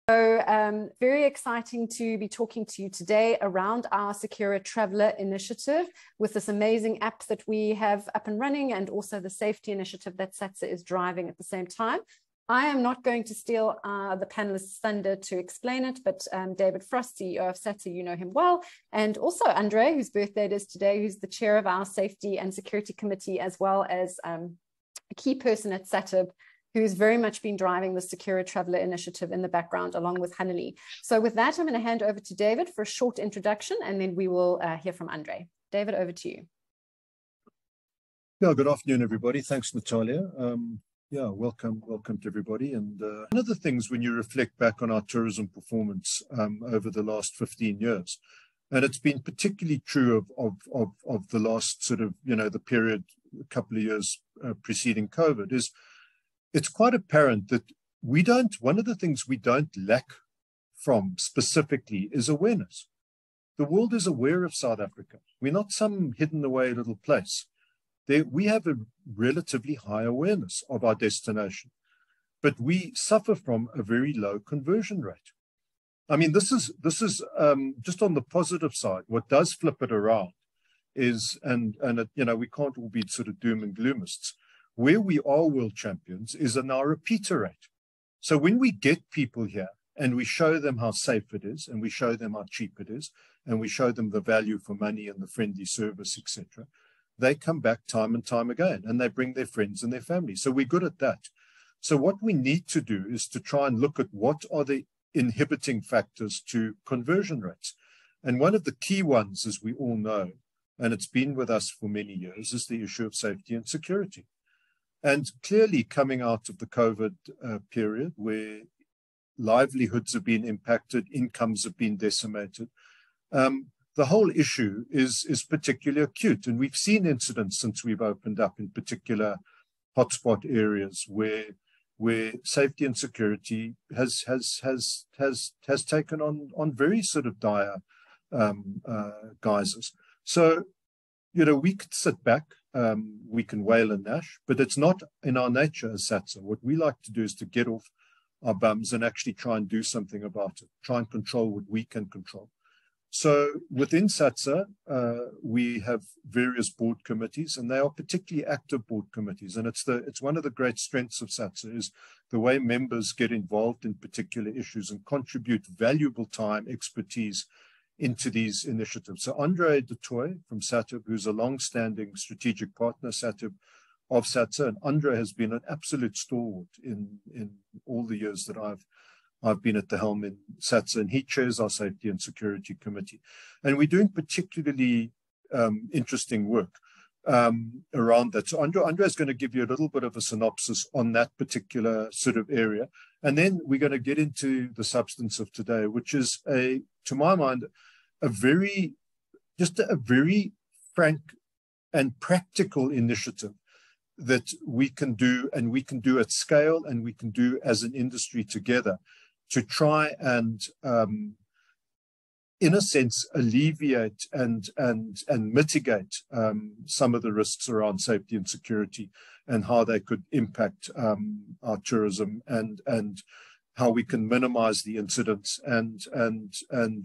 So very exciting to be talking to you today around our SECURA Traveller initiative with this amazing app that we have up and running, and also the safety initiative that SATSA is driving at the same time. I am not going to steal the panelists' thunder to explain it, but David Frost, CEO of SATSA, you know him well, and also Andre, whose birthday it is today, who's the chair of our Safety and Security Committee, as well as a key person at SATIB, who's very much been driving the SECURA Traveller initiative in the background, along with Hanali. So with that, I'm going to hand over to David for a short introduction, and then we will hear from Andre. David, over to you. Yeah, good afternoon, everybody. Thanks, Natalia. Yeah, welcome to everybody. And one of the things when you reflect back on our tourism performance over the last 15 years, and it's been particularly true of the last sort of, the period, a couple of years preceding COVID, is it's quite apparent that one of the things we don't lack from specifically is awareness. The world is aware of South Africa. We're not some hidden away little place. We have a relatively high awareness of our destination, but we suffer from a very low conversion rate. I mean, this is just on the positive side. What does flip it around is, and we can't all be sort of doom and gloomists. Where we are world champions is in our repeater rate. So when we get people here and we show them how safe it is, and we show them how cheap it is, and we show them the value for money and the friendly service, etc., they come back time and time again, and they bring their friends and their family. So we're good at that. So what we need to do is to try and look at what are the inhibiting factors to conversion rates. And one of the key ones, as we all know, and it's been with us for many years, is the issue of safety and security. And clearly coming out of the COVID period, where livelihoods have been impacted, incomes have been decimated, the whole issue is particularly acute. And we've seen incidents since we've opened up in particular hotspot areas where safety and security has taken on very sort of dire guises. So, we could sit back, we can wail and gnash, but it's not in our nature as SATSA. What we like to do is to get off our bums and actually try and do something about it, try and control what we can control. So within SATSA, we have various board committees, and they are particularly active board committees. And it's one of the great strengths of SATSA is the way members get involved in particular issues and contribute valuable time, expertise into these initiatives. So Andre du Toit from SATIB, who's a long-standing strategic partner of SATSA, and Andre has been an absolute stalwart in all the years that I've been at the helm in SATSA, and he chairs our Safety and Security Committee. And we're doing particularly interesting work around that. So Andre is going to give you a little bit of a synopsis on that particular sort of area. And then we're going to get into the substance of today, which is, to my mind, a very frank and practical initiative that we can do, and we can do at scale, and we can do as an industry together to try and, in a sense, alleviate and mitigate some of the risks around safety and security and how they could impact our tourism, and how we can minimize the incidents and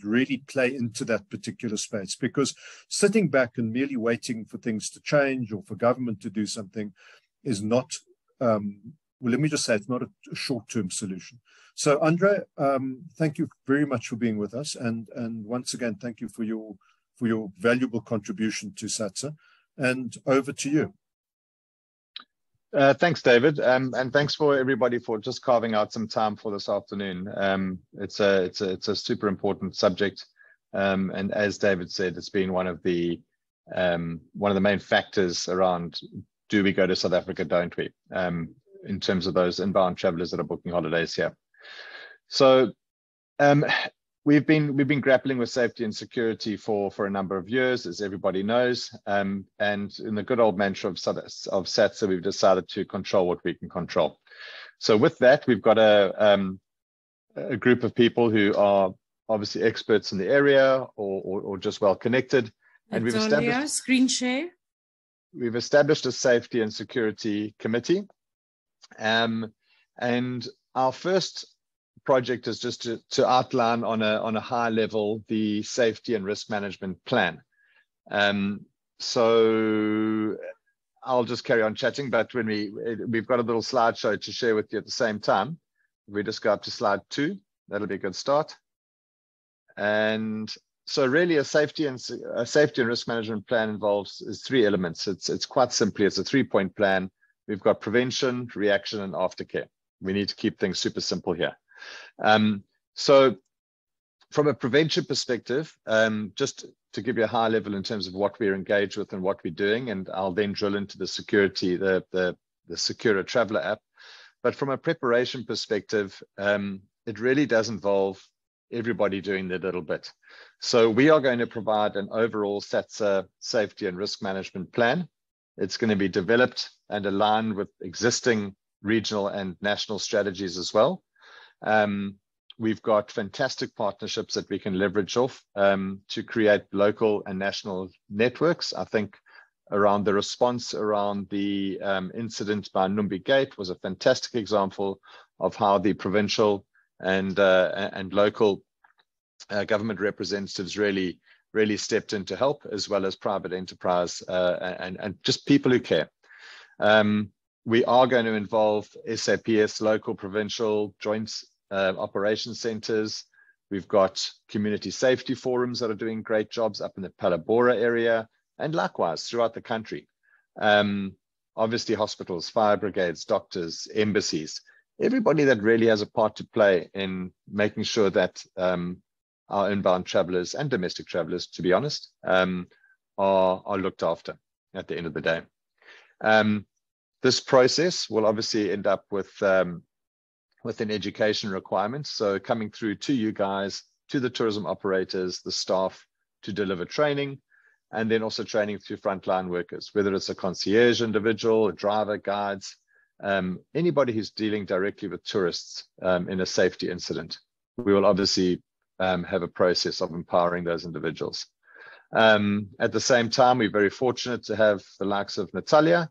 really play into that particular space. Because sitting back and merely waiting for things to change or for government to do something is not, well, let me just say, it's not a short-term solution. So Andre, thank you very much for being with us. And once again, thank you for your valuable contribution to SATSA. And over to you. Thanks, David, and thanks for everybody for just carving out some time for this afternoon. It's a super important subject, and as David said, it's been one of the main factors around, do we go to South Africa, don't we? In terms of those inbound travelers that are booking holidays here. So we've been grappling with safety and security for a number of years, as everybody knows. And in the good old mantra of SATSA, we've decided to control what we can control. So with that, we've got a group of people who are obviously experts in the area or just well connected. And we've established screen share. We've established a safety and security committee. And our first project is just to outline on a high level the safety and risk management plan. So I'll just carry on chatting, but when we've got a little slideshow to share with you at the same time. We just go up to slide 2. That'll be a good start. And so really a safety and risk management plan is 3 elements. It's quite simply, it's a 3-point plan. We've got prevention, reaction, and aftercare. We need to keep things super simple here. So from a prevention perspective, just to give you a high level in terms of what we're engaged with and what we're doing, and I'll then drill into the security, the SECURA Traveller app. But from a preparation perspective, it really does involve everybody doing their little bit. So we are going to provide an overall SATSA safety and risk management plan. It's going to be developed and aligned with existing regional and national strategies as well. We've got fantastic partnerships that we can leverage off to create local and national networks. I think around the response around the incident by Numbi Gate was a fantastic example of how the provincial and local government representatives really stepped in to help, as well as private enterprise and just people who care. We are going to involve SAPS, local, provincial, joint operation centers. We've got community safety forums that are doing great jobs up in the Palabora area, and likewise throughout the country. Obviously hospitals, fire brigades, doctors, embassies, everybody that really has a part to play in making sure that our inbound travelers and domestic travelers, to be honest, are looked after at the end of the day. This process will obviously end up with an education requirement. So coming through to you guys, to the tourism operators, the staff, to deliver training, and then also training through frontline workers, whether it's a concierge individual, a driver, guides, anybody who's dealing directly with tourists in a safety incident. We will obviously have a process of empowering those individuals. At the same time, we're very fortunate to have the likes of Natalia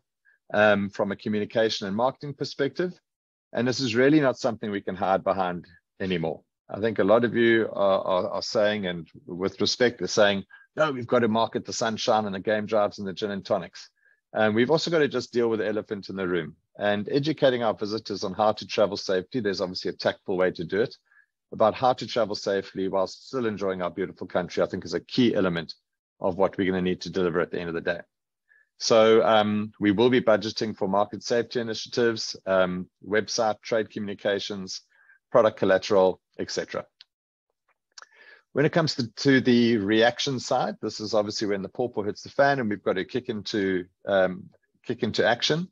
from a communication and marketing perspective. And this is really not something we can hide behind anymore. I think a lot of you are saying, and with respect, they're saying, no, we've got to market the sunshine and the game drives and the gin and tonics. And we've also got to just deal with the elephant in the room and educating our visitors on how to travel safely. There's obviously a tactful way to do it. About how to travel safely while still enjoying our beautiful country, I think is a key element of what we're going to need to deliver at the end of the day. So we will be budgeting for market safety initiatives, website, trade communications, product collateral, etc. When it comes to the reaction side, this is obviously when the pawpaw hits the fan and we've got to kick into action.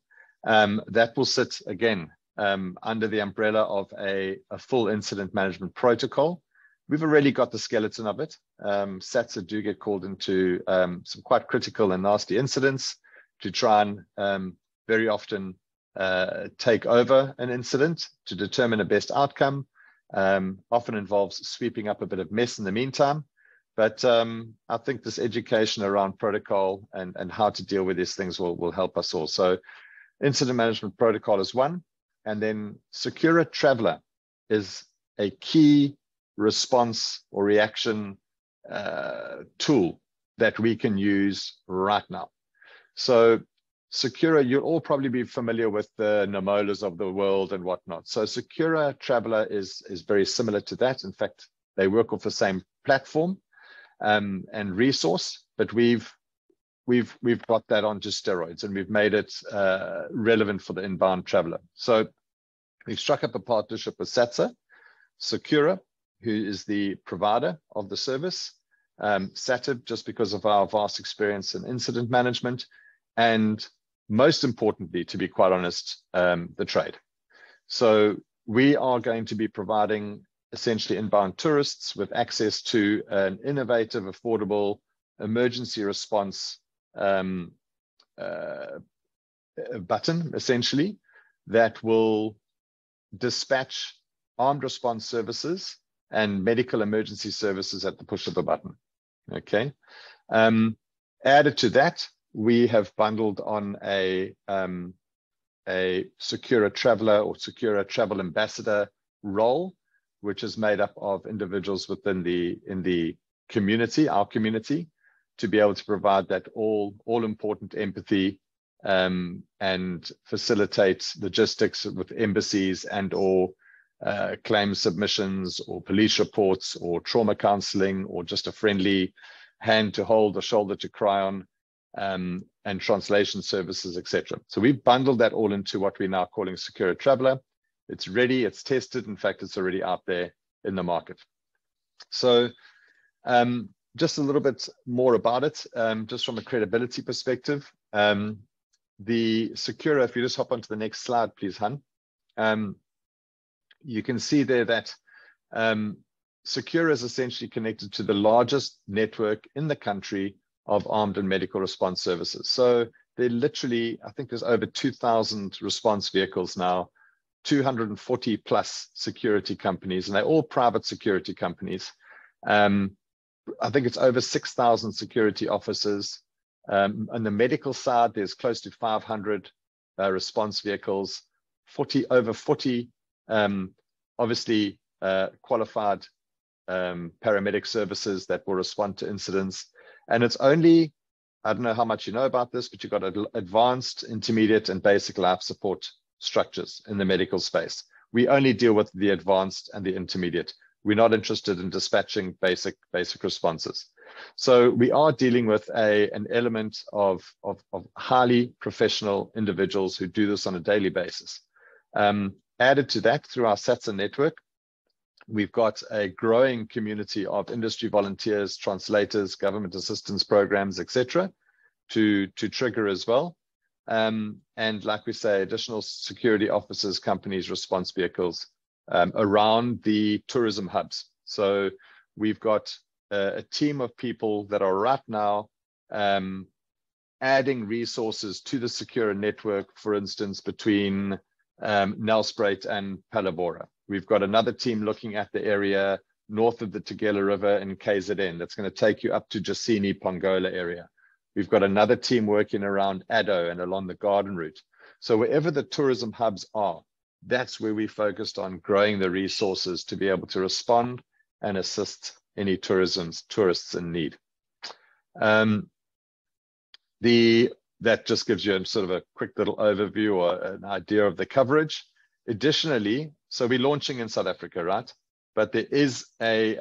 That will sit again under the umbrella of a full incident management protocol. We've already got the skeleton of it. SATSA do get called into some quite critical and nasty incidents to try and very often take over an incident to determine a best outcome. Often involves sweeping up a bit of mess in the meantime. But I think this education around protocol and how to deal with these things will help us all. So incident management protocol is one. And then SECURA Traveller is a key response or reaction tool that we can use right now. So SECURA, you'll all probably be familiar with the Namolas of the world and whatnot. So SECURA Traveller is very similar to that. In fact, they work off the same platform and resource, but we've got that onto steroids and we've made it relevant for the inbound traveller. So we've struck up a partnership with SATSA, SECURA, who is the provider of the service, SATIB, just because of our vast experience in incident management, and most importantly, to be quite honest, the trade. So we are going to be providing essentially inbound tourists with access to an innovative, affordable emergency response button, essentially, that will dispatch armed response services and medical emergency services at the push of a button. Okay. Added to that, we have bundled on a SECURA Traveller or SECURA Travel Ambassador role which is made up of individuals within the community, our community, to be able to provide that all important empathy and facilitate logistics with embassies and or claim submissions or police reports or trauma counseling or just a friendly hand to hold, a shoulder to cry on, and translation services, etc. So we've bundled that all into what we're now calling SECURA Traveller. It's ready, it's tested. In fact, it's already out there in the market. So just a little bit more about it, just from a credibility perspective. The SECURA, if you just hop onto the next slide, please, Hun. You can see there that SECURA is essentially connected to the largest network in the country of armed and medical response services. So they're literally, I think there's over 2,000 response vehicles now, 240 plus security companies, and they're all private security companies. I think it's over 6,000 security officers. On the medical side, there's close to 500 response vehicles, over 40 obviously qualified paramedic services that will respond to incidents. And it's only, I don't know how much you know about this, but you've got advanced, intermediate, and basic life support structures in the medical space. We only deal with the advanced and the intermediate. We're not interested in dispatching basic responses. So we are dealing with an element of highly professional individuals who do this on a daily basis. Added to that, through our SATSA network, we've got a growing community of industry volunteers, translators, government assistance programs, etc., to trigger as well. And like we say, additional security officers, companies, response vehicles around the tourism hubs. So we've got a team of people that are right now adding resources to the SECURA network, for instance, between Nelspruit and Palabora. We've got another team looking at the area north of the Tugela River in KZN. That's going to take you up to Jacini, Pongola area. We've got another team working around Addo and along the Garden Route. So wherever the tourism hubs are, that's where we focused on growing the resources to be able to respond and assist any tourists in need. That just gives you sort of a quick little overview or an idea of the coverage. Additionally, so we're launching in South Africa, right? But there is a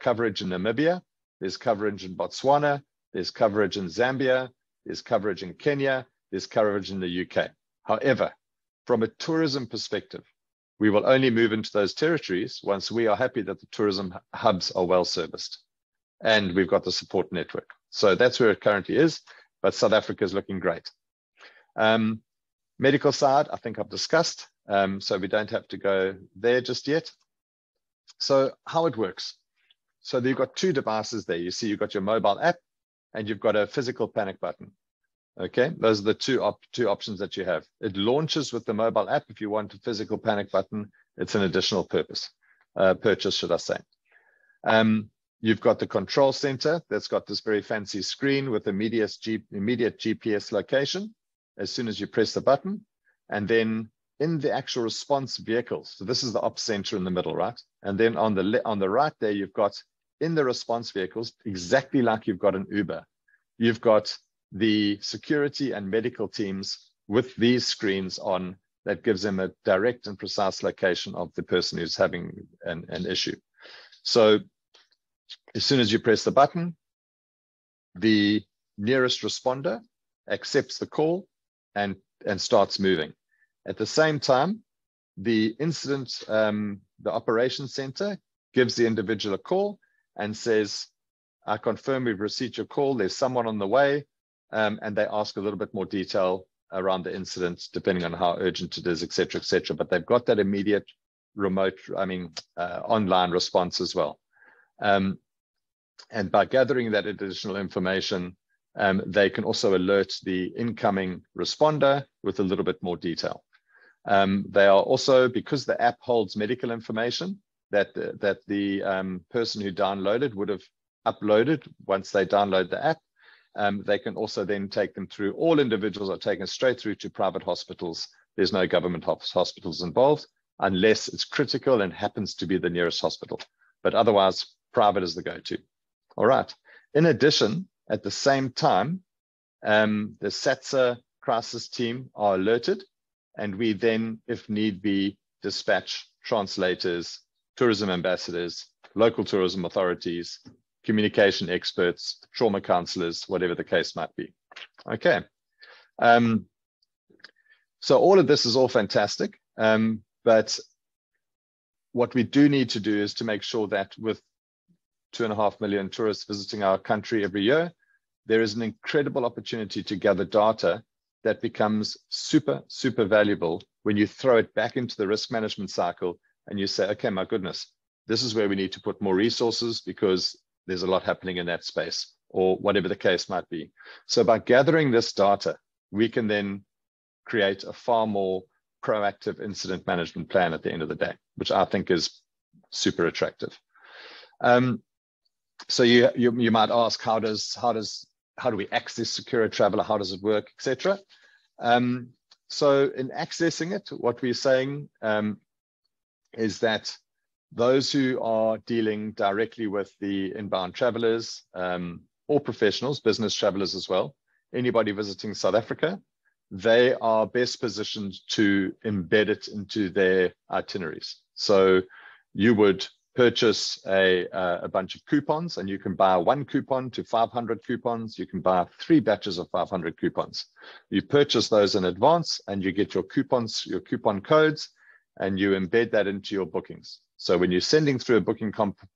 coverage in Namibia, there's coverage in Botswana, there's coverage in Zambia, there's coverage in Kenya, there's coverage in the UK. However, from a tourism perspective, we will only move into those territories once we are happy that the tourism hubs are well serviced and we've got the support network. So that's where it currently is, but South Africa is looking great. Medical side, I think I've discussed, so we don't have to go there just yet. So how it works. So you've got two devices there. You see you've got your mobile app and you've got a physical panic button. Okay, those are the two options that you have. It launches with the mobile app. If you want a physical panic button, it's an additional purchase, should I say. You've got the control center that's got this very fancy screen with immediate GPS location as soon as you press the button. And then in the actual response vehicles, so this is the ops center in the middle, right? And then on the right there, you've got in the response vehicles, exactly like you've got an Uber, you've got the security and medical teams with these screens on that gives them a direct and precise location of the person who's having an issue. So as soon as you press the button, the nearest responder accepts the call and starts moving. At the same time, the incident, the operations center gives the individual a call and says, I confirm we've received your call. There's someone on the way. And they ask a little bit more detail around the incident, depending on how urgent it is, et cetera, but they've got that immediate remote, online response as well. And by gathering that additional information, they can also alert the incoming responder with a little bit more detail. They are also, because the app holds medical information that the person who downloaded would have uploaded once they download the app, they can also then take them through. All individuals are taken straight through to private hospitals. There's no government hospitals involved. unless it's critical and happens to be the nearest hospital. But otherwise, private is the go-to. All right. In addition, at the same time, the SATSA crisis team are alerted, and we then, if need be, dispatch translators, tourism ambassadors, local tourism authorities, communication experts, trauma counselors, whatever the case might be. Okay. So all of this is all fantastic, but what we do need to do is to make sure that with 2.5 million tourists visiting our country every year, there is an incredible opportunity to gather data that becomes super, super valuable when you throw it back into the risk management cycle and you say, okay, my goodness, this is where we need to put more resources because there's a lot happening in that space, or whatever the case might be. So by gathering this data, we can then create a far more proactive incident management plan at the end of the day, which I think is super attractive. So you might ask, how do we access SECURA Traveller? How does it work, etc. So in accessing it, what we're saying is that those who are dealing directly with the inbound travelers or professionals, business travelers as well, anybody visiting South Africa, they are best positioned to embed it into their itineraries. So you would purchase a bunch of coupons, and you can buy 1 coupon to 500 coupons. You can buy 3 batches of 500 coupons. You purchase those in advance, and you get your coupons, your coupon codes, and you embed that into your bookings. So when you're sending through a booking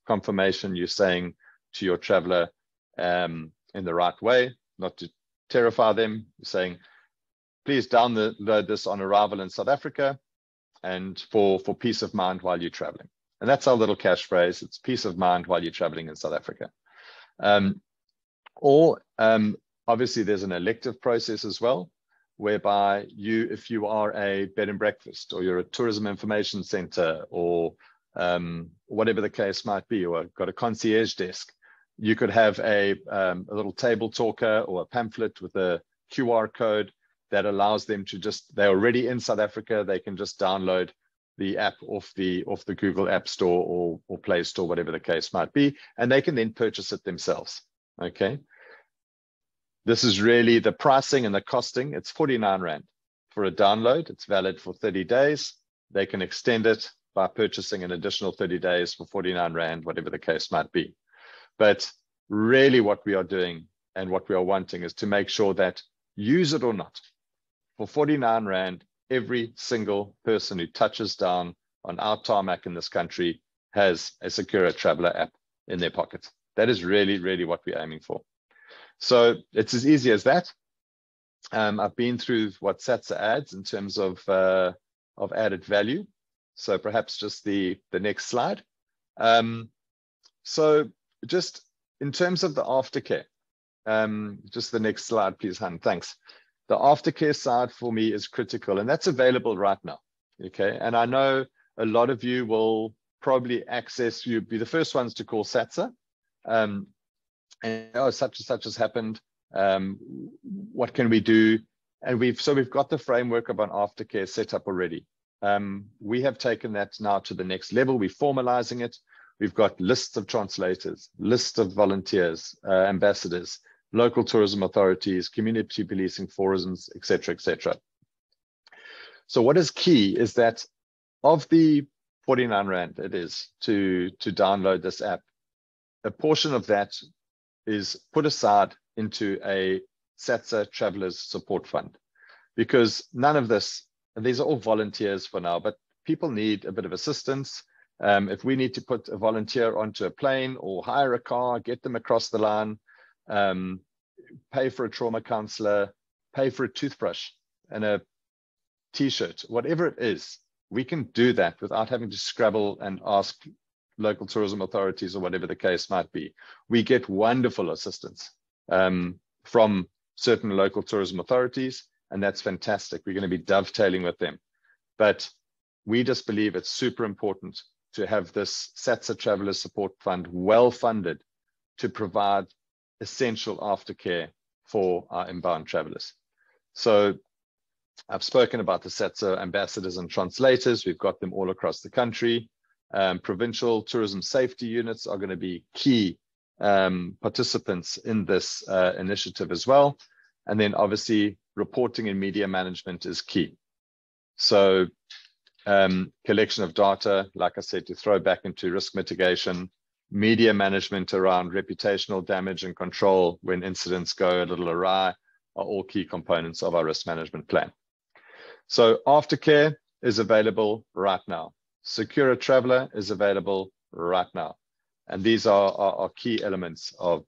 confirmation, you're saying to your traveler in the right way, not to terrify them, you're saying, please download this on arrival in South Africa and for peace of mind while you're traveling. And that's our little cash phrase. It's peace of mind while you're traveling in South Africa. Obviously, there's an elective process as well, whereby if you are a bed and breakfast, or you're a tourism information center, or whatever the case might be, or got a concierge desk, you could have a little table talker or a pamphlet with a QR code that allows them to they're already in South Africa, they can just download the app off the Google App Store or Play Store, whatever the case might be, and they can then purchase it themselves. Okay. This is really the pricing and the costing. It's 49 Rand for a download. It's valid for 30 days. They can extend it by purchasing an additional 30 days for 49 Rand, whatever the case might be. But really what we are doing and what we are wanting is to make sure that, use it or not, for 49 Rand, every single person who touches down on our tarmac in this country has a SECURA Traveller app in their pocket. That is really, really what we're aiming for. So it's as easy as that. I've been through what SATSA adds in terms of added value. So perhaps just the next slide. So just in terms of the aftercare, just the next slide, please, Han. Thanks. The aftercare side for me is critical, and that's available right now. Okay, and I know a lot of you will probably you'll be the first ones to call SATSA. And oh, such and such has happened. What can we do? And we've got the framework of an aftercare set up already. We have taken that now to the next level. We're formalizing it. We've got lists of translators, lists of volunteers, ambassadors, local tourism authorities, community policing forums, etc., etc. So what is key is that of the 49 Rand it is to download this app, a portion of that is put aside into a SATSA Travelers Support Fund, because none of this, and these are all volunteers for now, but people need a bit of assistance. If we need to put a volunteer onto a plane or hire a car, get them across the line, pay for a trauma counselor, pay for a toothbrush and a t-shirt, whatever it is, we can do that without having to scrabble and ask local tourism authorities or whatever the case might be. We get wonderful assistance from certain local tourism authorities, and that's fantastic. We're going to be dovetailing with them. But we just believe it's super important to have this SATSA Traveller Support Fund well funded to provide essential aftercare for our inbound travelers. So I've spoken about the SATSA ambassadors and translators. We've got them all across the country. Provincial tourism safety units are going to be key participants in this initiative as well. And then obviously reporting and media management is key. So collection of data, like I said, to throw back into risk mitigation, media management around reputational damage and control when incidents go a little awry are all key components of our risk management plan. So aftercare is available right now. SECURA Traveller is available right now. And these are key elements of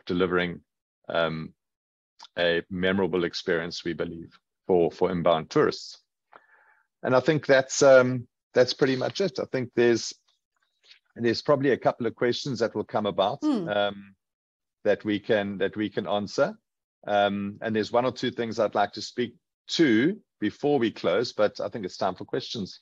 delivering a memorable experience, we believe, for inbound tourists. And I think that's pretty much it. I think there's probably a couple of questions that will come about that we can answer. And there's one or two things I'd like to speak to before we close, but I think it's time for questions.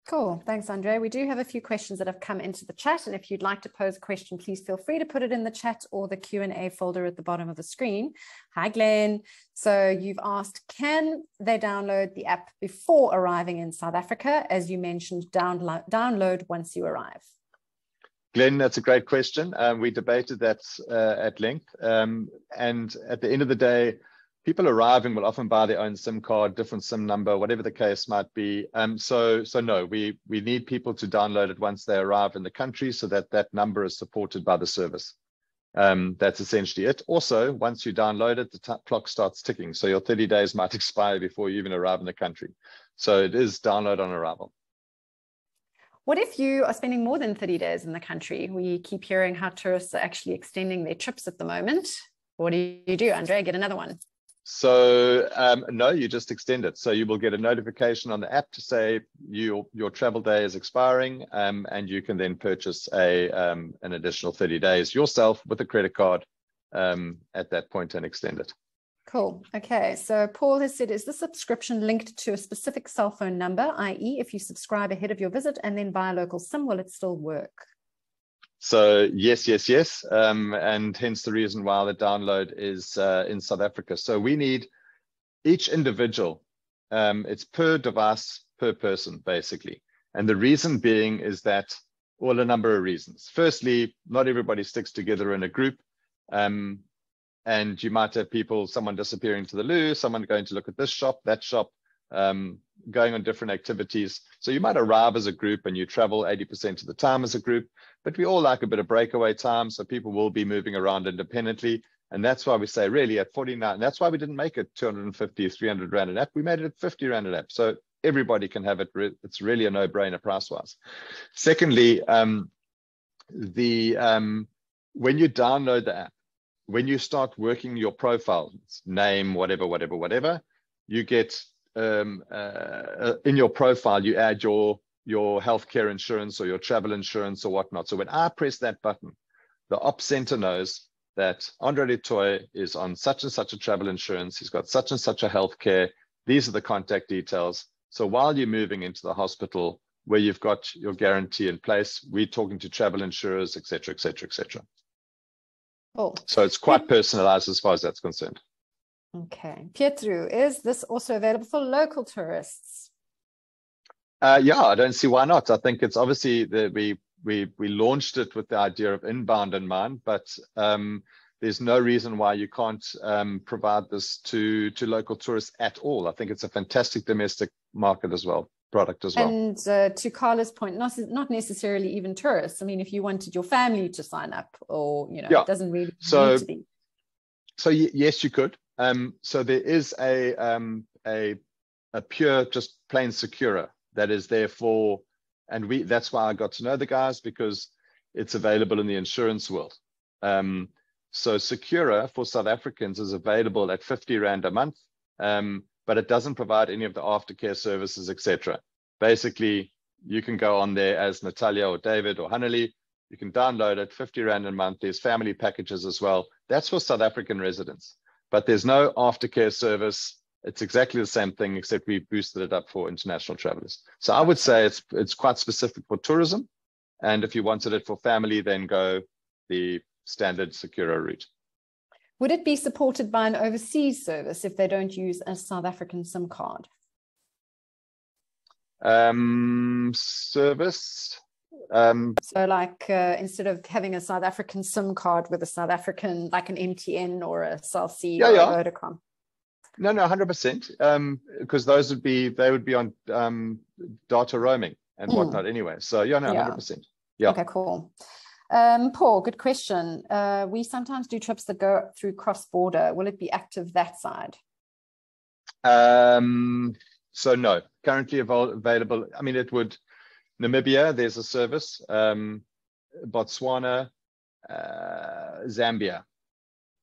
Cool. Thanks, Andre. We do have a few questions that have come into the chat. And if you'd like to pose a question, please feel free to put it in the chat or the Q&A folder at the bottom of the screen. Hi, Glenn. So you've asked, can they download the app before arriving in South Africa? As you mentioned, download once you arrive. Glenn, that's a great question. We debated that at length. And at the end of the day, people arriving will often buy their own SIM card, different SIM number, whatever the case might be. So no, we need people to download it once they arrive in the country so that that number is supported by the service. That's essentially it. Also, once you download it, the clock starts ticking. So your 30 days might expire before you even arrive in the country. So it is download on arrival. What if you are spending more than 30 days in the country? We keep hearing how tourists are actually extending their trips at the moment. What do you do, Andre? Get another one. So no, you just extend it. So you will get a notification on the app to say your travel day is expiring, and you can then purchase an additional 30 days yourself with a credit card at that point and extend it. Cool. Okay. So Paul has said, is the subscription linked to a specific cell phone number, i.e. if you subscribe ahead of your visit and then buy a local SIM, will it still work? So yes. And hence the reason why the download is in South Africa. So we need each individual, it's per device, per person, basically. And the reason being is that, well, a number of reasons. Firstly, not everybody sticks together in a group. And you might have someone disappearing to the loo, someone going to look at this shop, that shop, going on different activities. So you might arrive as a group and you travel 80% of the time as a group, but we all like a bit of breakaway time. So people will be moving around independently. And that's why we say really at 49, that's why we didn't make it 250, 300 Rand an app. We made it at 50 Rand an app. So everybody can have it. It's really a no-brainer price-wise. Secondly, when you download the app, when you start working your profile, name, whatever, you get in your profile, you add your healthcare insurance or your travel insurance or whatnot. So when I press that button, the Ops Center knows that Andre du Toit is on such and such a travel insurance. He's got such and such a healthcare. These are the contact details. So while you're moving into the hospital where you've got your guarantee in place, we're talking to travel insurers, et cetera. Oh. So it's quite personalized as far as that's concerned. Okay. Pietro, is this also available for local tourists? Yeah, I don't see why not. I think it's obviously that we launched it with the idea of inbound in mind, but there's no reason why you can't provide this to local tourists at all. I think it's a fantastic domestic market as well. Product as well. And to Carla's point, not necessarily even tourists. I mean, if you wanted your family to sign up, or it doesn't really need to be. So yes, you could. So there is a pure, just plain SECURA that is there for, and that's why I got to know the guys, because it's available in the insurance world. So SECURA for South Africans is available at 50 Rand a month. But it doesn't provide any of the aftercare services, etc. Basically, you can go on there as Natalia or David or Hanneli. You can download it, 50 Rand a month. There's family packages as well. That's for South African residents. But there's no aftercare service. It's exactly the same thing, except we boosted it up for international travelers. So I would say it's quite specific for tourism. And if you wanted it for family, then go the standard SECURA route. Would it be supported by an overseas service if they don't use a South African SIM card? Service. So like instead of having a South African SIM card with a South African, like an MTN or a Cell C or a Vodacom. No, 100%. Because they would be on data roaming and whatnot anyway. So 100%. Yeah. Okay, cool. Paul, good question. We sometimes do trips that go through cross-border. Will it be active that side? So no, currently available. I mean, it would. Namibia, there's a service. Botswana, Zambia,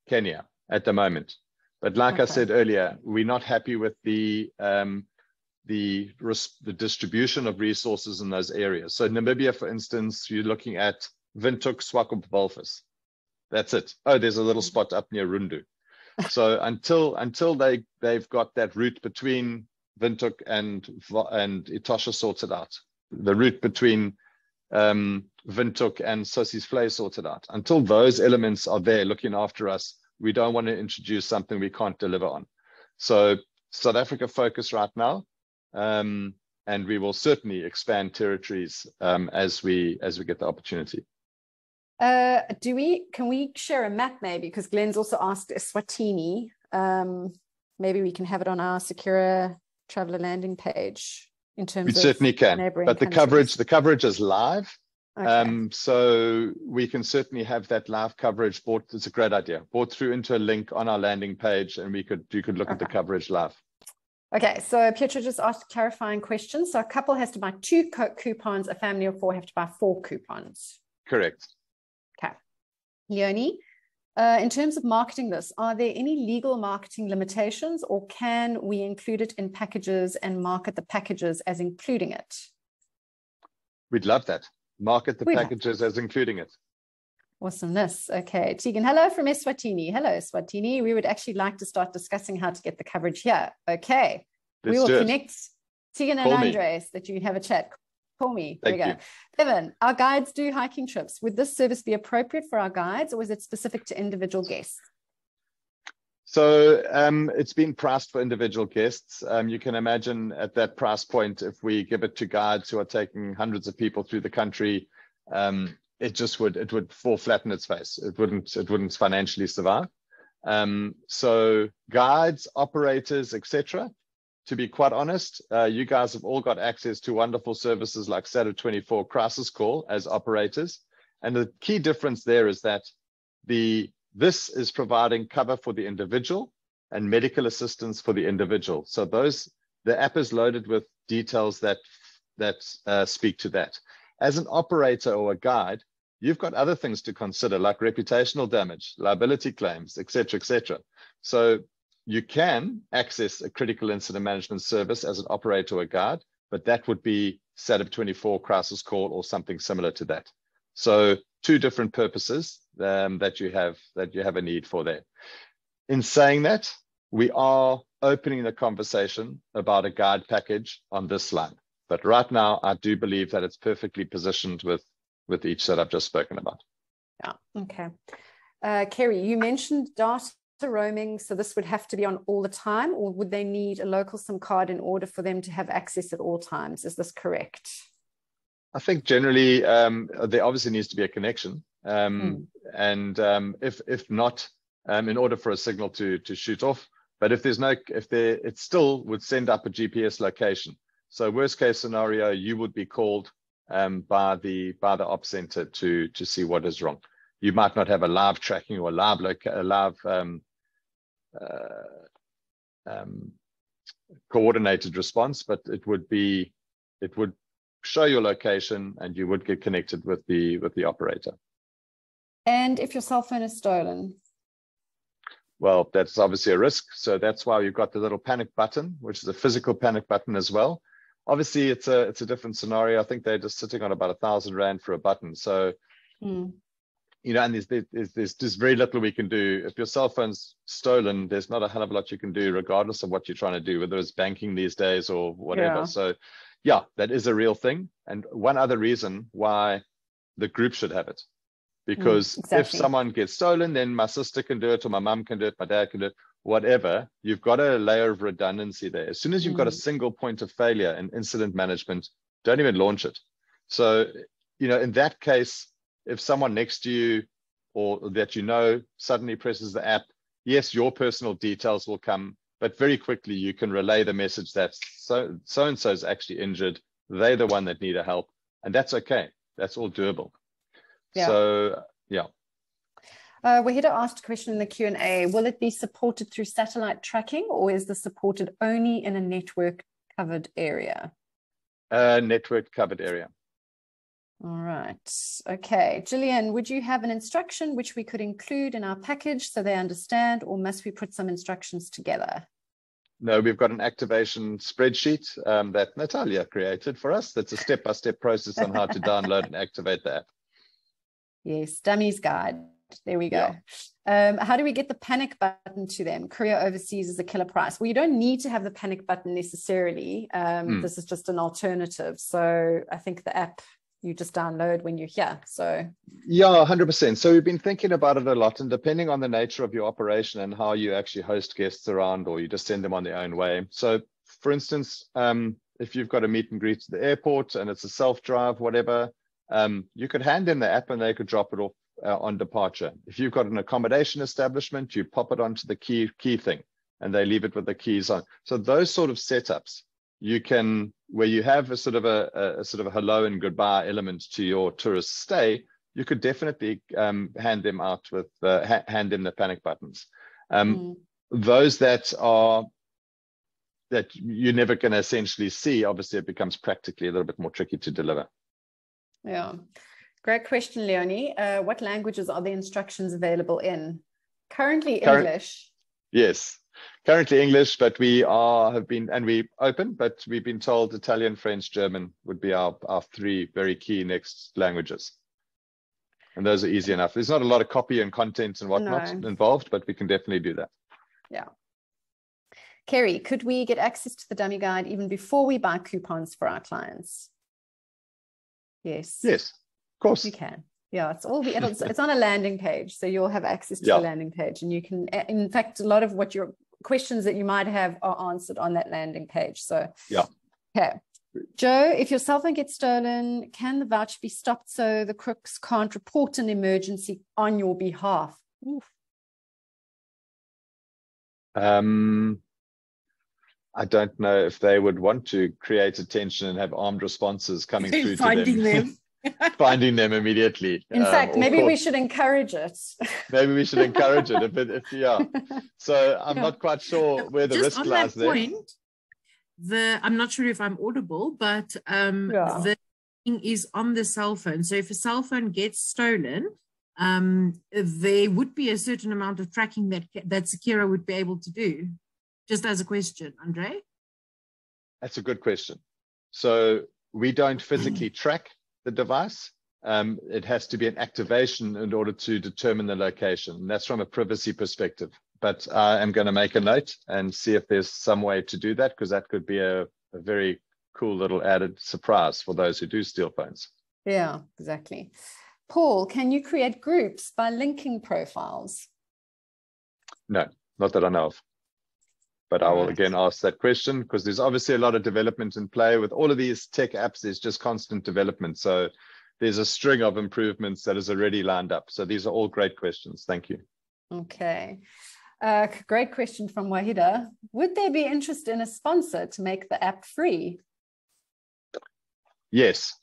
Kenya at the moment. But like I said earlier, we're not happy with the distribution of resources in those areas. So Namibia, for instance, you're looking at Windhoek, Swakopmund. That's it. Oh, there's a little spot up near Rundu. So until they've got that route between Windhoek and Etosha sorted out, the route between Windhoek and Sissie's Vlei sorted out, until those elements are there looking after us, we don't want to introduce something we can't deliver on. So South Africa focus right now, and we will certainly expand territories as we get the opportunity. Can we share a map maybe? Because Glenn's also asked Eswatini. Maybe we can have it on our SECURA Traveller landing page in terms of. We certainly can, but the coverage is live. Okay. So we can certainly have that live coverage brought. It's a great idea. Brought through into a link on our landing page, and you could look at the coverage live. Okay. So Pietro just asked a clarifying question. So a couple has to buy 2 coupons, a family of 4 have to buy 4 coupons. Correct. Okay. Leonie, in terms of marketing this, are there any legal marketing limitations, or can we include it in packages and market the packages as including it? We'd love that. Market the packages as including it. Awesomeness. Okay. Tegan, hello from Eswatini. Hello, Eswatini. We would actually like to start discussing how to get the coverage here. Okay. We will connect Tegan and Andres that you have a chat. Call me. There we go. Evan, our guides do hiking trips. Would this service be appropriate for our guides, or is it specific to individual guests? So it's been priced for individual guests. You can imagine at that price point, if we give it to guides who are taking hundreds of people through the country, it would fall flat in its face. It wouldn't financially survive. So guides, operators, etc. To be quite honest, you guys have all got access to wonderful services like SATIB 24 Crisis Call as operators. And the key difference there is that this is providing cover for the individual and medical assistance for the individual. So the app is loaded with details that speak to that. As an operator or a guide, you've got other things to consider, like reputational damage, liability claims, etc., etc. So you can access a critical incident management service as an operator or a guide, but that would be SATIB 24 Crisis Call or something similar to that. So 2 different purposes that you have a need for there. In saying that, we are opening the conversation about a guide package on this line. But right now, I do believe that it's perfectly positioned with each that I've just spoken about. Yeah. Okay. Kerry, you mentioned data roaming, so this would have to be on all the time, or would they need a local SIM card in order for them to have access at all times? Is this correct? I think generally there obviously needs to be a connection, and if not, in order for a signal to shoot off. But if there's no, it still would send up a GPS location. So worst case scenario, you would be called by the op center to see what is wrong. You might not have a live tracking or a live coordinated response, but it would show your location and you would get connected with the operator. And if your cell phone is stolen? Well, that's obviously a risk. So that's why we've got the little panic button, which is a physical panic button as well. Obviously, it's a different scenario. I think they're just sitting on about 1,000 Rand for a button. So, you know, and there's just very little we can do. If your cell phone's stolen, there's not a hell of a lot you can do, regardless of what you're trying to do, whether it's banking these days or whatever. Yeah. So, yeah, that is a real thing. And one other reason why the group should have it. Because exactly. if someone gets stolen, then my sister can do it, or my mum can do it, my dad can do it, whatever. You've got a layer of redundancy there. As soon as you've got a single point of failure in incident management, don't even launch it. So, you know, in that case, if someone next to you or that you know suddenly presses the app, yes, your personal details will come, but very quickly you can relay the message that so-and-so is actually injured. They're the one that need a help, and that's okay. That's all doable. Yeah. So, yeah. Wahida asked a question in the Q&A. Will it be supported through satellite tracking, or is this supported only in a network covered area? Network covered area. All right. Okay. Gillian, would you have an instruction which we could include in our package so they understand, or must we put some instructions together? No, we've got an activation spreadsheet that Natalia created for us. That's a step-by-step process on how to download and activate the app. Yes, Dummies Guide. There we go. Yeah. How do we get the panic button to them? Courier overseas is a killer price. Well, you don't need to have the panic button necessarily. This is just an alternative. So I think the app you just download when you're here. So yeah, 100%. So we've been thinking about it a lot, and depending on the nature of your operation and how you actually host guests around, or you just send them on their own way. So for instance, if you've got a meet and greet at the airport and it's a self-drive, whatever, you could hand them the app and they could drop it off on departure. If you've got an accommodation establishment, you pop it onto the key thing and they leave it with the keys on. So those sort of setups, you can, where you have a sort of a hello and goodbye element to your tourist stay, you could definitely hand them out with hand them the panic buttons. Those that you're never going to essentially see, obviously it becomes practically a little bit more tricky to deliver. Yeah. Great question, Leonie. What languages are the instructions available in? Currently English. Yes, currently English, but we have been open, but we've been told Italian, French, German would be our three very key next languages. And those are easy enough. There's not a lot of copy and content and whatnot involved, but we can definitely do that. Yeah. Kerry, could we get access to the dummy guide even before we buy coupons for our clients? Yes. Yes, of course. You can. Yeah, it's on a landing page. So you'll have access to the landing page, and you can, in fact, a lot of what your questions that you might have are answered on that landing page. So, yeah. Okay. Joe, if your cell phone gets stolen, can the voucher be stopped so the crooks can't report an emergency on your behalf? Oof. I don't know if they would want to create attention and have armed responses coming through finding to them. Finding them immediately. In fact, maybe we should encourage it. Maybe we should encourage it. Yeah. So I'm not quite sure where the risk lies there. Point, I'm not sure if I'm audible, but the thing is on the cell phone. So if a cell phone gets stolen, there would be a certain amount of tracking that SECURA would be able to do. Just as a question, Andre? That's a good question. So we don't physically track the device. It has to be an activation in order to determine the location. And that's from a privacy perspective. But I am going to make a note and see if there's some way to do that, because that could be a very cool little added surprise for those who do steal phones. Yeah, exactly. Paul, can you create groups by linking profiles? No, not that I know of. But I will again ask that question, because there's obviously a lot of development in play with all of these tech apps. There's just constant development. So there's a string of improvements that is already lined up. So these are all great questions. Thank you. Okay. Great question from Wahida. Would there be interest in a sponsor to make the app free? Yes.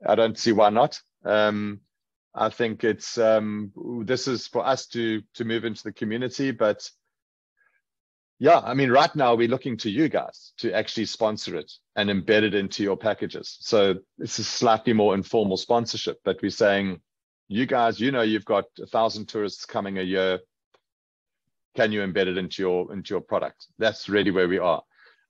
I don't see why not. I think it's this is for us to move into the community, but yeah, I mean, right now we're looking to you guys to actually sponsor it and embed it into your packages. So this is slightly more informal sponsorship, but we're saying, you guys, you've got 1,000 tourists coming a year. Can you embed it into your product? That's really where we are.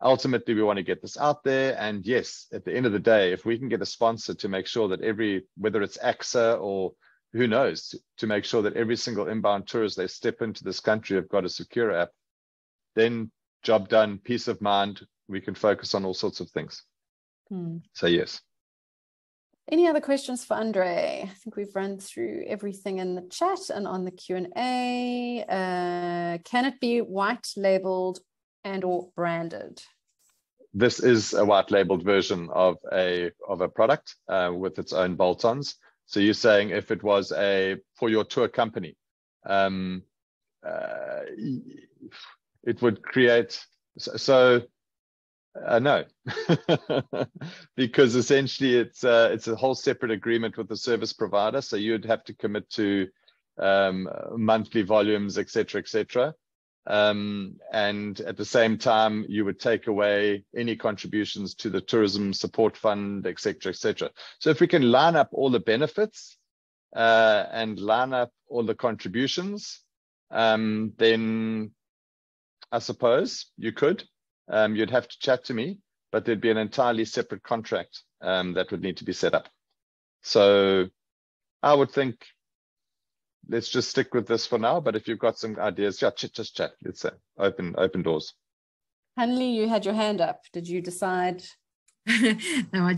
Ultimately, we want to get this out there. And yes, at the end of the day, if we can get a sponsor to make sure that whether it's AXA or who knows, to make sure that every single inbound tourist they step into this country have got a SECURA app, then job done, peace of mind, we can focus on all sorts of things. So yes. Any other questions for Andre? I think we've run through everything in the chat and on the Q&A. Can it be white labeled and or branded? This is a white labeled version of a product with its own bolt-ons. So you're saying if it was for your tour company, it would create, no, because essentially it's a whole separate agreement with the service provider. So you'd have to commit to monthly volumes, etc., etc. And at the same time, you would take away any contributions to the tourism support fund, etc., etc. So if we can line up all the benefits and line up all the contributions, then I suppose you could. You'd have to chat to me, but there'd be an entirely separate contract that would need to be set up. So I would think, let's just stick with this for now. But if you've got some ideas, yeah, just chat. Let's say open doors. Hanley, you had your hand up. Did you decide? No,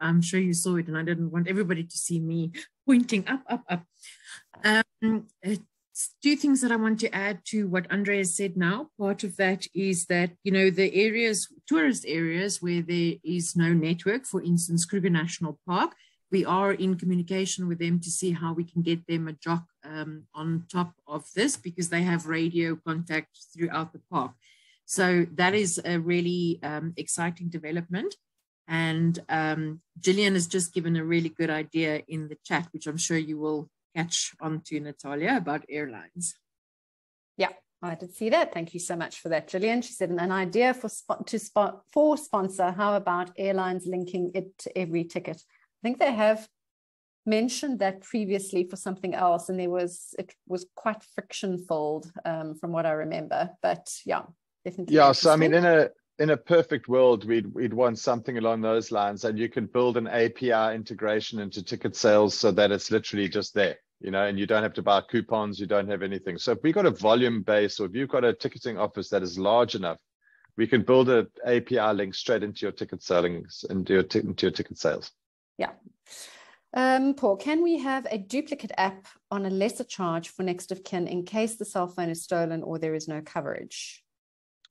I'm sure you saw it, and I didn't want everybody to see me pointing up. Two things that I want to add to what Andre has said now. Part of that is that, you know, the areas, tourist areas where there is no network, for instance, Kruger National Park, we are in communication with them to see how we can get them a jock on top of this, because they have radio contact throughout the park. So that is a really exciting development. And Gillian has just given a really good idea in the chat, which I'm sure you will catch on to, Natalia, about airlines. Yeah, I did see that. Thank you so much for that, Gillian. She said an idea for sponsor. How about airlines linking it to every ticket? I think they have mentioned that previously for something else, and it was quite friction-filled from what I remember. But yeah, definitely. Yeah, so I mean, in a perfect world, we'd want something along those lines, and you can build an API integration into ticket sales so that it's literally just there, you know, and you don't have to buy coupons, you don't have anything. So if we've got a volume base, or if you've got a ticketing office that is large enough, we can build an API link straight into your ticket selling, into your ticket sales. Yeah. Paul, can we have a duplicate app on a lesser charge for next of kin in case the cell phone is stolen or there is no coverage?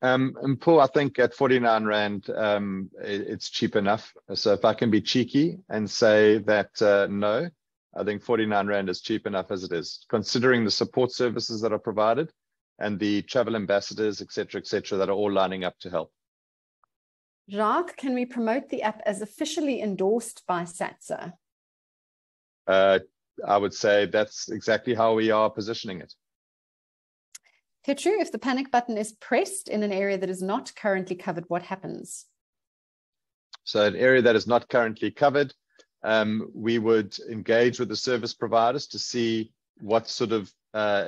And Paul, I think at 49 Rand, it's cheap enough. So if I can be cheeky and say that no, I think 49 Rand is cheap enough as it is, considering the support services that are provided and the travel ambassadors, et cetera, that are all lining up to help. Jacques, can we promote the app as officially endorsed by SATSA? I would say that's exactly how we are positioning it. Petru, if the panic button is pressed in an area that is not currently covered, what happens? So an area that is not currently covered, we would engage with the service providers to see what sort of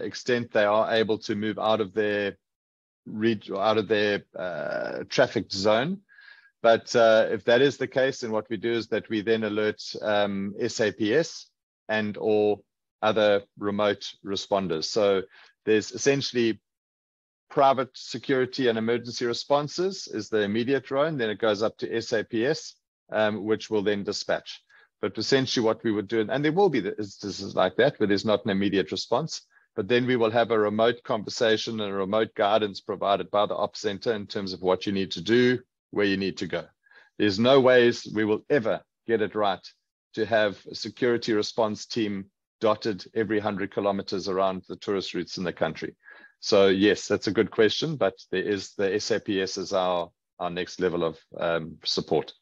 extent they are able to move out of their traffic zone. But if that is the case, then what we do is that we then alert SAPS and or other remote responders. So there's essentially private security and emergency responses is the immediate role, and then it goes up to SAPS, which will then dispatch. But essentially what we would do, and there will be instances like that where there's not an immediate response, but then we will have a remote conversation and a remote guidance provided by the Ops Center in terms of what you need to do, where you need to go. There's no ways we will ever get it right to have a security response team dotted every 100 kilometers around the tourist routes in the country. So yes, that's a good question, but there is the SAPS is our next level of support.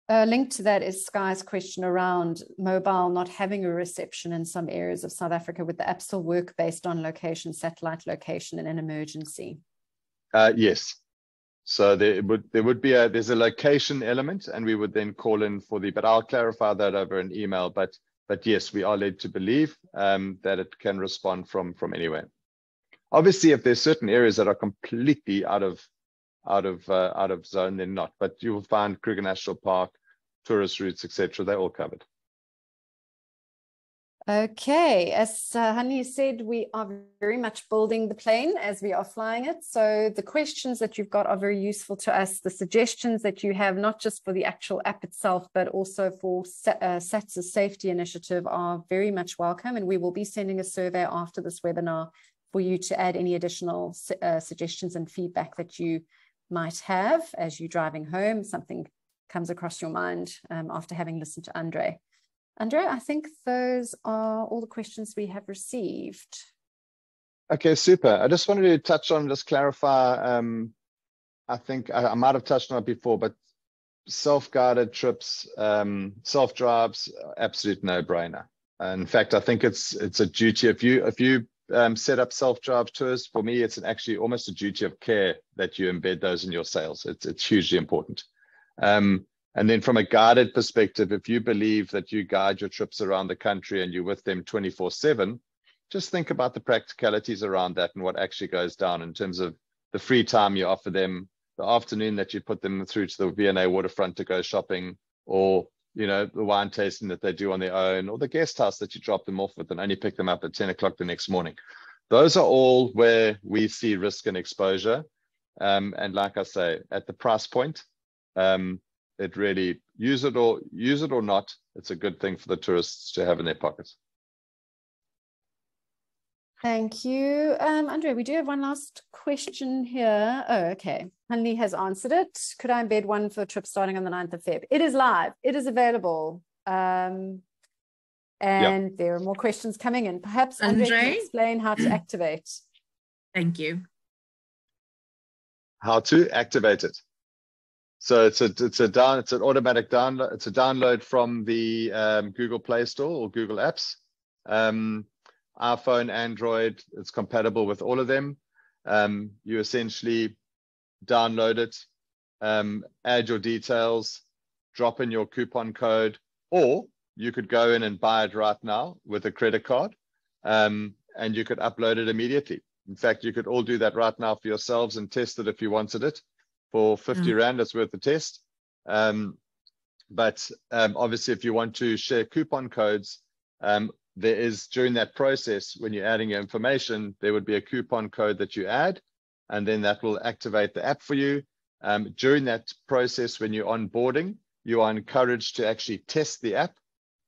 Linked to that is Sky's question around mobile not having a reception in some areas of South Africa. Would the app still work based on location, satellite location in an emergency? Yes. So there's a location element, and we would then call in for but I'll clarify that over an email. But yes, we are led to believe that it can respond from anywhere. Obviously, if there's certain areas that are completely out of zone, then not. But you will find Kruger National Park, tourist routes, etc. They're all covered. Okay, as Honey said, we are very much building the plane as we are flying it. So the questions that you've got are very useful to us. The suggestions that you have, not just for the actual app itself, but also for SATSA's safety initiative, are very much welcome. And we will be sending a survey after this webinar for you to add any additional suggestions and feedback that you might have as you're driving home. Something comes across your mind after having listened to Andre. Andre, I think those are all the questions we have received. Okay, super. I just wanted to touch on, just clarify, I think I might have touched on it before, but self-guided trips, self-drives, absolute no-brainer. In fact, I think it's a duty. If you set up self-drive tours, for me, it's actually almost a duty of care that you embed those in your sales. It's hugely important. And then from a guided perspective, if you believe that you guide your trips around the country and you're with them 24/7, just think about the practicalities around that and what actually goes down in terms of the free time you offer them, the afternoon that you put them through to the V&A waterfront to go shopping, or the wine tasting that they do on their own, or the guest house that you drop them off with and only pick them up at 10 o'clock the next morning. Those are all where we see risk and exposure. And like I say, at the price point, it really, use it or not, it's a good thing for the tourists to have in their pockets. Thank you. Andre, we do have one last question here. Oh, okay. Honey has answered it. Could I embed one for a trip starting on the 9th of Feb? It is live. It is available. And there are more questions coming in. Perhaps Andre can explain how to activate. Thank you. How to activate it. So it's an automatic download. It's a download from the Google Play Store or Google Apps. iPhone, Android, it's compatible with all of them. You essentially download it, add your details, drop in your coupon code, or you could go in and buy it right now with a credit card, and you could upload it immediately. In fact, you could all do that right now for yourselves and test it if you wanted it. For 50 Rand, it's worth the test. But obviously, if you want to share coupon codes, there is, during that process, when you're adding your information, there would be a coupon code that you add, and then that will activate the app for you. During that process, when you're onboarding, you are encouraged to actually test the app,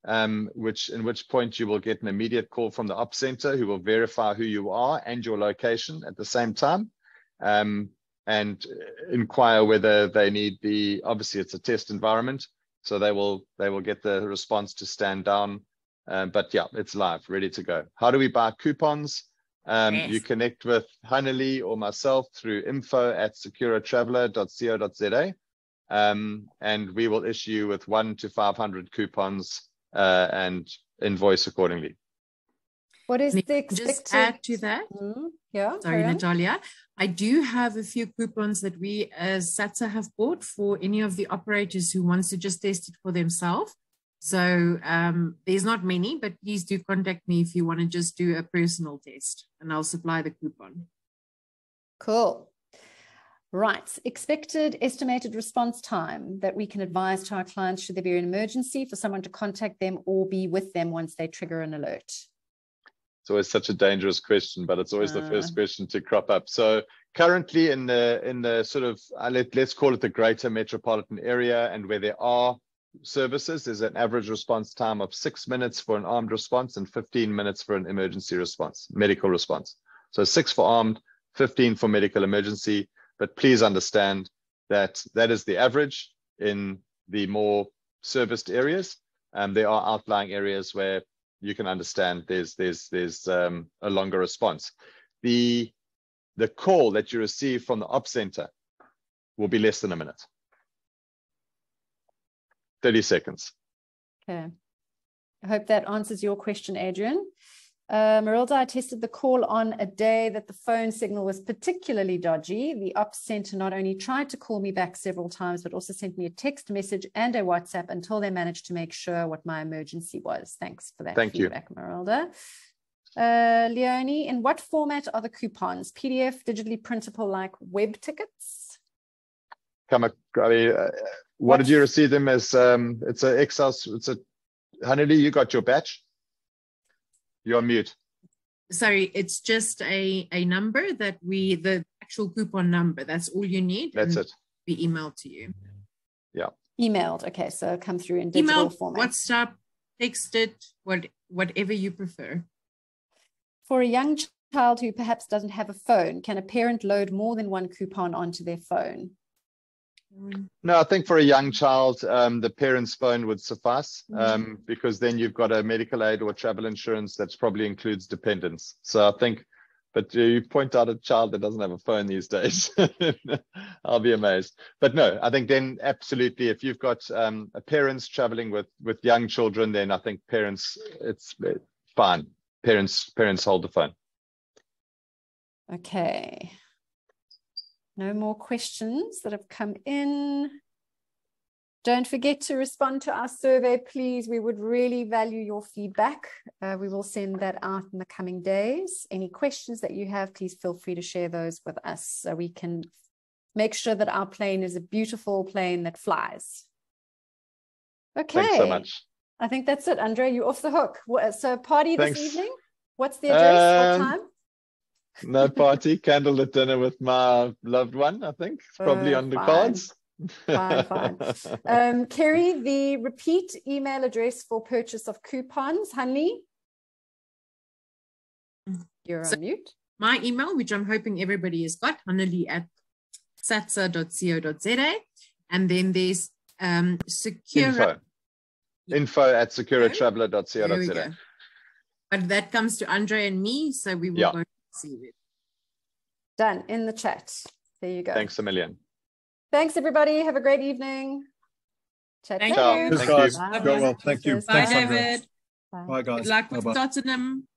in which point you will get an immediate call from the ops center who will verify who you are and your location at the same time. And inquire whether they need obviously it's a test environment, so they will get the response to stand down. But yeah, it's live, ready to go. How do we buy coupons? Yes. You connect with Haneli or myself through info@securatraveller.co.za, and we will issue you with 1 to 500 coupons and invoice accordingly. What is the expected? Just add to that. Yeah. Sorry, Natalia. I do have a few coupons that we as SATSA have bought for any of the operators who wants to just test it for themselves. So there's not many, but please do contact me if you want to just do a personal test, and I'll supply the coupon. Cool. Right. Expected estimated response time that we can advise to our clients should there be an emergency for someone to contact them or be with them once they trigger an alert. It's always such a dangerous question, but it's always the first question to crop up. So currently in the sort of, let's call it the greater metropolitan area, and where there are services, there's an average response time of 6 minutes for an armed response and 15 minutes for an emergency response, medical response. So 6 for armed, 15 for medical emergency. But please understand that that is the average in the more serviced areas. There are outlying areas where you can understand there's a longer response. The call that you receive from the ops center will be less than a minute. 30 seconds. Okay. I hope that answers your question, Adrian. Marilda, I tested the call on a day that the phone signal was particularly dodgy. The ops center not only tried to call me back several times, but also sent me a text message and a WhatsApp until they managed to make sure what my emergency was. Thanks for that feedback, Marilda. Leonie, in what format are the coupons? PDF, digitally printable, like web tickets? What did you receive them as? It's a Excel. Haneli, you got your batch? You're on mute. Sorry, it's just a number that the actual coupon number. That's all you need. That's it. Be emailed to you. Yeah. Emailed. Okay, so come through in digital format. WhatsApp, text it, whatever you prefer. For a young child who perhaps doesn't have a phone, can a parent load more than one coupon onto their phone? No, I think for a young child, the parent's phone would suffice, because then you've got a medical aid or travel insurance that probably includes dependents. So I think, but you point out a child that doesn't have a phone these days, I'll be amazed. But no, I think then absolutely, if you've got parents traveling with young children, then I think parents, it's fine. Parents hold the phone. Okay. No more questions that have come in. Don't forget to respond to our survey, please. We would really value your feedback. We will send that out in the coming days. Any questions that you have, please feel free to share those with us so we can make sure that our plane is a beautiful plane that flies. Okay. Thanks so much. I think that's it, Andre. You're off the hook. So party this evening? What's the address? What time? No party, candlelit dinner with my loved one, I think. It's probably on the cards. Fine. Kerry, the repeat email address for purchase of coupons, honey. You're on mute. My email, which I'm hoping everybody has got, hanali@satsa.co.za. And then there's SECURA. info@securatraveller.co.za. But that comes to Andre and me, so we will go see it. Done in the chat. There you go. Thanks a million. Thanks, everybody. Have a great evening. Chat. Thank you. you. Thanks, guys. Go well. Thank you. Bye, David. Bye, guys. Good luck with Tottenham.